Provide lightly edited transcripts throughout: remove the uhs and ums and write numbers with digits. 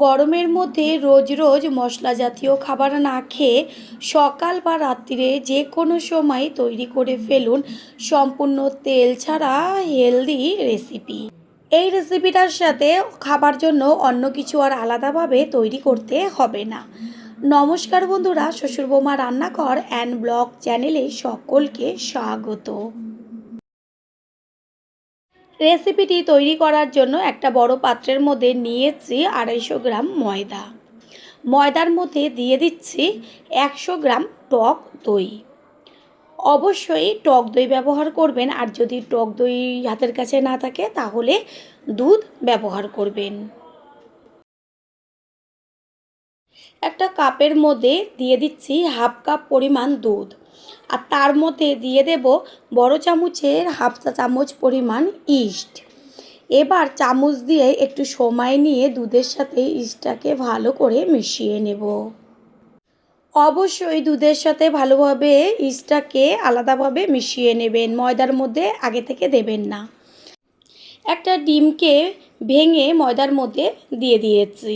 গরমের মধ্যে রোজ রোজ মশলা জাতীয় খাবার না খেয়ে সকাল বা রাত্রিরে যে কোনো সময় তৈরি করে ফেলুন সম্পূর্ণ তেল ছাড়া হেলদি রেসিপি। এই রেসিপিটার সাথে খাবার জন্য অন্য কিছু আর আলাদাভাবে তৈরি করতে হবে না। নমস্কার বন্ধুরা, শ্বশুর বৌমা রান্নাঘর অ্যান্ড ব্লগ চ্যানেলে সকলকে স্বাগত। রেসিপিটি তৈরি করার জন্য একটা বড় পাত্রের মধ্যে নিয়েছি 250 গ্রাম ময়দা। ময়দার মধ্যে দিয়ে দিচ্ছি 100 গ্রাম টক দই। অবশ্যই টক দই ব্যবহার করবেন, আর যদি টক দই হাতের কাছে না থাকে তাহলে দুধ ব্যবহার করবেন। একটা কাপের মধ্যে দিয়ে দিচ্ছি হাফ কাপ পরিমাণ দুধ, আর তার মধ্যে দিয়ে দেব বড় চামচের হাফ চা চামচ পরিমাণ ইস্ট। এবার চামচ দিয়ে একটু সময় নিয়ে দুধের সাথে ইস্টটাকে ভালো করে মিশিয়ে নেব। অবশ্যই দুধের সাথে ভালোভাবে ইস্টটাকে আলাদাভাবে মিশিয়ে নেবেন, ময়দার মধ্যে আগে থেকে দেবেন না। একটা ডিমকে ভেঙে ময়দার মধ্যে দিয়ে দিয়েছি।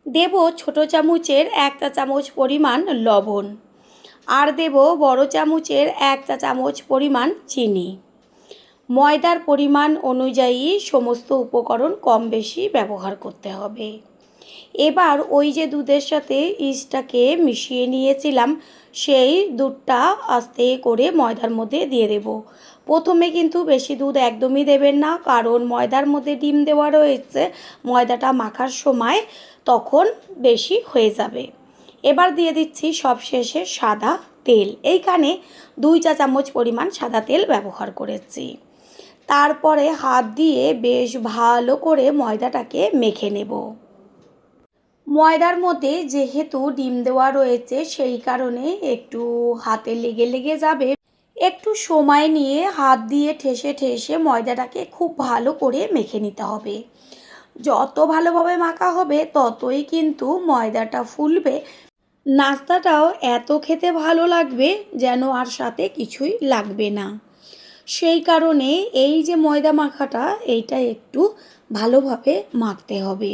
দেব ছোট চামচের 1 চা চামচ পরিমাণ লবণ, আর দেব বড় চামচের 1 চা চামচ পরিমাণ চিনি। ময়দার পরিমাণ অনুযায়ী সমস্ত উপকরণ কম বেশি ব্যবহার করতে হবে। এবার ওই যে দুধের সাথে ইস্টটাকে মিশিয়ে নিয়েছিলাম, সেই দুধটা আস্তে করে ময়দার মধ্যে দিয়ে দেব। প্রথমে কিন্তু বেশি দুধ একদমই দেবেন না, কারণ ময়দার মধ্যে ডিম দেওয়া রয়েছে, ময়দাটা মাখার সময় তখন বেশি হয়ে যাবে। এবার দিয়ে দিচ্ছি সবশেষে সাদা তেল। এইখানে 2 চা চামচ পরিমাণ সাদা তেল ব্যবহার করেছি। তারপরে হাত দিয়ে বেশ ভালো করে ময়দাটাকে মেখে নেব। ময়দার মধ্যে যেহেতু ডিম দেওয়া রয়েছে সেই কারণে একটু হাতে লেগে লেগে যাবে। একটু সময় নিয়ে হাত দিয়ে ঠেসে ঠেসে ময়দাটাকে খুব ভালো করে মেখে নিতে হবে। যত ভালোভাবে মাখা হবে ততই কিন্তু ময়দাটা ফুলবে, নাস্তাটাও এত খেতে ভালো লাগবে যেন আর সাথে কিছুই লাগবে না। সেই কারণে এই যে ময়দা মাখাটা, এইটা একটু ভালোভাবে মাখতে হবে।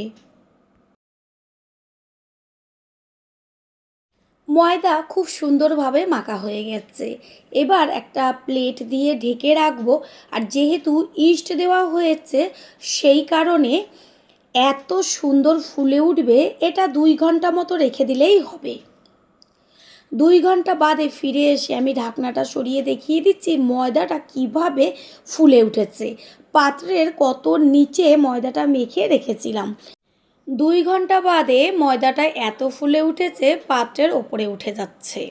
ময়দা খুব সুন্দরভাবে মাখা হয়ে গেছে। এবার একটা প্লেট দিয়ে ঢেকে রাখবো। আর যেহেতু ইস্ট দেওয়া হয়েছে সেই কারণে এত সুন্দর ফুলে উঠবে, এটা 2 ঘন্টা মতো রেখে দিলেই হবে। 2 ঘন্টা বাদে ফিরে এসে আমি ঢাকনাটা সরিয়ে দেখিয়ে দিচ্ছি ময়দাটা কিভাবে ফুলে উঠেছে। পাত্রের কত নিচে ময়দাটা মেখে রেখেছিলাম, 2 ঘন্টা বাদে ময়দাটা এত ফুলে উঠেছে পাত্রের ওপরে উঠে যাচ্ছে।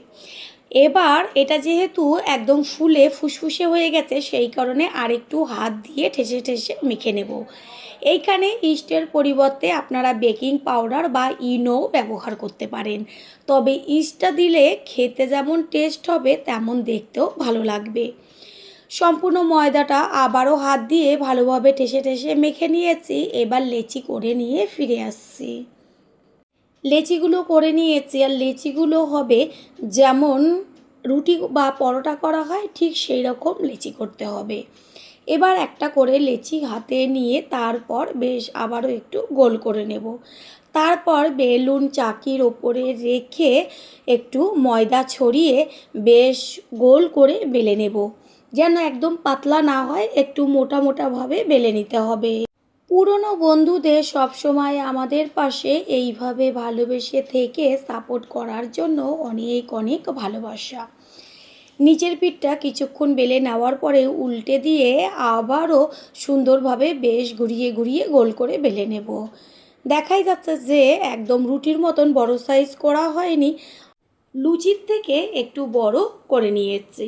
এবার এটা যেহেতু একদম ফুলে ফুসফুসে হয়ে গেছে সেই কারণে আরেকটু হাত দিয়ে ঠেসে ঠেসে মেখে নেব। এইখানে ইস্টের পরিবর্তে আপনারা বেকিং পাউডার বা ইনো ব্যবহার করতে পারেন, তবে ইস্টটা দিলে খেতে যেমন টেস্ট হবে তেমন দেখতেও ভালো লাগবে। সম্পূর্ণ ময়দাটা আবারও হাত দিয়ে ভালোভাবে ঠেসে ঠেসে মেখে নিয়েছি। এবার লেচি করে নিয়ে ফিরে আসছি। লেচিগুলো করে নিয়েছি, আর লেচিগুলো হবে যেমন রুটি বা পরোটা করা হয় ঠিক সেই রকম লেচি করতে হবে। এবার একটা করে লেচি হাতে নিয়ে তারপর বেশ আবারও একটু গোল করে নেব। তারপর বেলুন চাকির ওপরে রেখে একটু ময়দা ছড়িয়ে বেশ গোল করে বেলে নেব, যেন একদম পাতলা না হয়, একটু মোটা মোটাভাবে বেলে নিতে হবে। পুরনো বন্ধুদের সবসময় আমাদের পাশে এইভাবে ভালোবেসে থেকে সাপোর্ট করার জন্য অনেক অনেক ভালোবাসা। নিচের পিঠটা কিছুক্ষণ বেলে নেওয়ার পরে উল্টে দিয়ে আবারও সুন্দরভাবে বেশ ঘুরিয়ে ঘুরিয়ে গোল করে বেলে নেব। দেখাই যাচ্ছে যে একদম রুটির মতন বড় সাইজ করা হয়নি, লুচির থেকে একটু বড় করে নিয়েছি।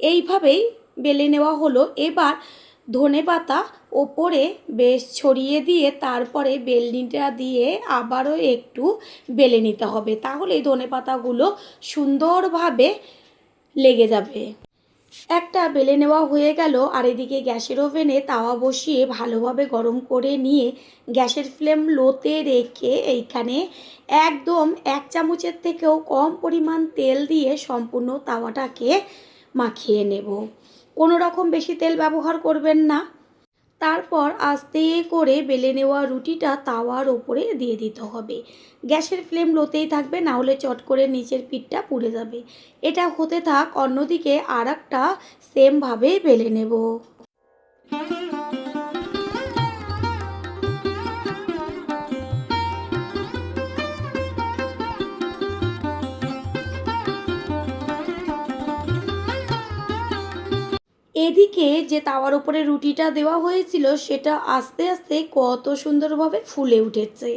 এইভাবেই বেলে নেওয়া হলো। এবার ধনেপাতা ওপরে বেশ ছড়িয়ে দিয়ে তারপরে বেলনিটা দিয়ে আবারও একটু বেলে নিতে হবে, তাহলেই ধনেপাতাগুলো সুন্দরভাবে লেগে যাবে। একটা বেলে নেওয়া হয়ে গেল, আর এদিকে গ্যাসের ওভেনে তাওয়া বসিয়ে ভালোভাবে গরম করে নিয়ে গ্যাসের ফ্লেম লোতে রেখে এইখানে একদম 1 চামচের থেকেও কম পরিমাণ তেল দিয়ে সম্পূর্ণ তাওয়াটাকে মাখিয়ে নেব। কোনো রকম বেশি তেল ব্যবহার করবেন না। তারপর আস্তে করে বেলে নেওয়া রুটিটা তাওয়ার ওপরে দিয়ে দিতে হবে। গ্যাসের ফ্লেম লোতেই থাকবে, না হলে চট করে নিচের পিঠটা পুড়ে যাবে। এটা হতে থাক, অন্যদিকে আর একটা সেমভাবে বেলে নেব। এদিকে যে তাওয়ার উপরে রুটিটা দেওয়া হয়েছিল সেটা আস্তে আস্তে কত সুন্দরভাবে ফুলে উঠেছে।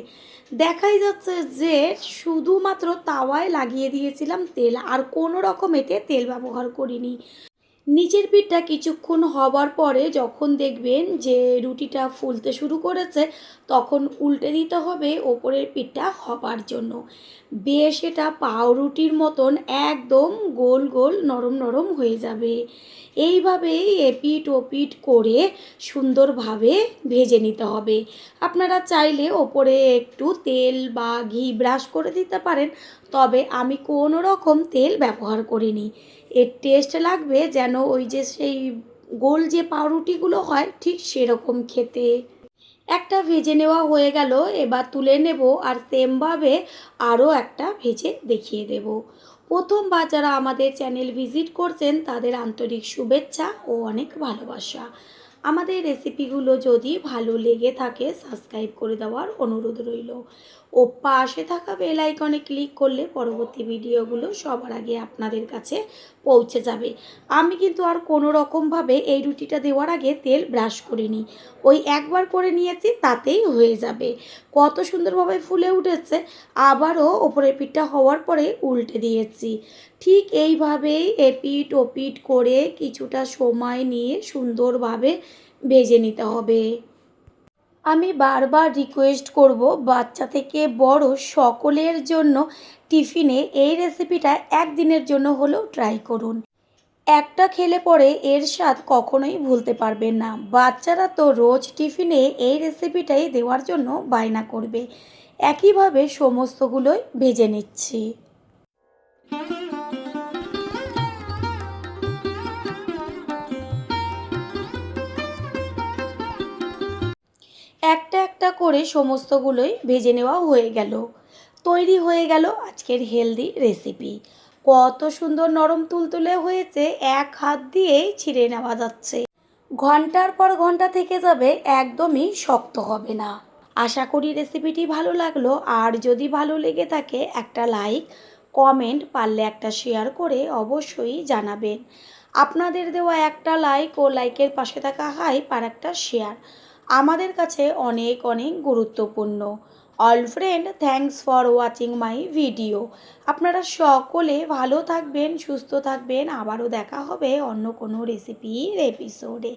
দেখাই যাচ্ছে যে শুধুমাত্র তাওয়ায় লাগিয়ে দিয়েছিলাম তেল, আর কোনো রকম এতে তেল ব্যবহার করিনি। নিচের পিঠটা কিছুক্ষণ হবার পরে যখন দেখবেন যে রুটিটা ফুলতে শুরু করেছে, তখন উল্টে দিতে হবে ওপরের পিঠটা হবার জন্য। বেশ এটা পাউরুটির মতন একদম গোল গোল নরম নরম হয়ে যাবে। এইভাবেই এপিঠ ওপিঠ করে সুন্দরভাবে ভেজে নিতে হবে। আপনারা চাইলে ওপরে একটু তেল বা ঘি ব্রাশ করে দিতে পারেন, তবে আমি কোনো রকম তেল ব্যবহার করিনি। এর টেস্ট লাগবে যেন ওই যে সেই গোল যে পাউরুটিগুলো হয় ঠিক সেরকম খেতে। একটা ভেজে নেওয়া হয়ে গেল, এবার তুলে নেব আর সেমভাবে আরও একটা ভেজে দেখিয়ে দেব। প্রথমবার যারা আমাদের চ্যানেল ভিজিট করছেন তাদের আন্তরিক শুভেচ্ছা ও অনেক ভালোবাসা। আমাদের রেসিপিগুলো যদি ভালো লেগে থাকে সাবস্ক্রাইব করে দেওয়ার অনুরোধ রইল, ও পাশে থাকা বেল আইকনে ক্লিক করলে পরবর্তী ভিডিওগুলো সবার আগে আপনাদের কাছে পৌঁছে যাবে। আমি কিন্তু আর কোনো রকমভাবে এই রুটিটা দেওয়ার আগে তেল ব্রাশ করিনি, ওই একবার করে নিয়েছি তাতেই হয়ে যাবে। কত সুন্দরভাবে ফুলে উঠেছে। আবারও ওপরের পিঠটা হওয়ার পরে উল্টে দিয়েছি। ঠিক এইভাবেই এপিঠ ওপিঠ করে কিছুটা সময় নিয়ে সুন্দরভাবে ভেজে নিতে হবে। আমি বারবার রিকোয়েস্ট করব, বাচ্চা থেকে বড় সকলের জন্য টিফিনে এই রেসিপিটা একদিনের জন্য হলেও ট্রাই করুন। একটা খেলে পরে এর স্বাদ কখনোই ভুলতে পারবেন না। বাচ্চারা তো রোজ টিফিনে এই রেসিপিটাই দেওয়ার জন্য বায়না করবে। একইভাবে সমস্তগুলোই ভেজে নিচ্ছি। একটা একটা করে সমস্তগুলোই ভেজে নেওয়া হয়ে গেল। তৈরি হয়ে গেল আজকের হেলদি রেসিপি। কত সুন্দর নরম তুলতুলে হয়েছে, এক হাত দিয়েই ছিঁড়ে নেওয়া যাচ্ছে। ঘন্টার পর ঘন্টা থেকে যাবে, একদমই শক্ত হবে না। আশা করি রেসিপিটি ভালো লাগলো, আর যদি ভালো লেগে থাকে একটা লাইক, কমেন্ট, পারলে একটা শেয়ার করে অবশ্যই জানাবেন। আপনাদের দেওয়া একটা লাইক ও লাইকের পাশে থাকা হাইপ আর একটা শেয়ার আমাদের কাছে অনেক অনেক গুরুত্বপূর্ণ। All friend, thanks for watching my video. আপনারা সকলে ভালো থাকবেন, সুস্থ থাকবেন। আবারও দেখা হবে অন্য কোনো রেসিপির এপিসোডে।